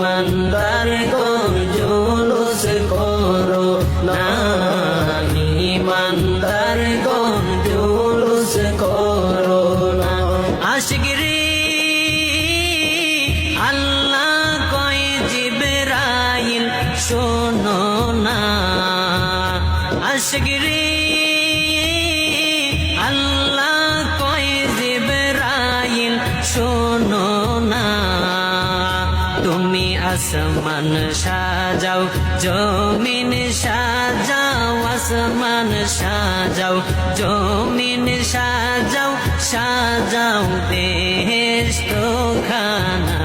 ইমানদার গণ জুলুস করো না, ইমানদার গণ জুলুস করো না। আশিকরি আল্লাহ কয় জিবরাইল শোনো না, আশিকরি আল্লাহ কয় জিবরাইল শোনো না। তুমি আসমান সাজাও জমিন সাজাও, আসমান সাজাও জমিন সাজাও, সাজাও বেহেশত খানা।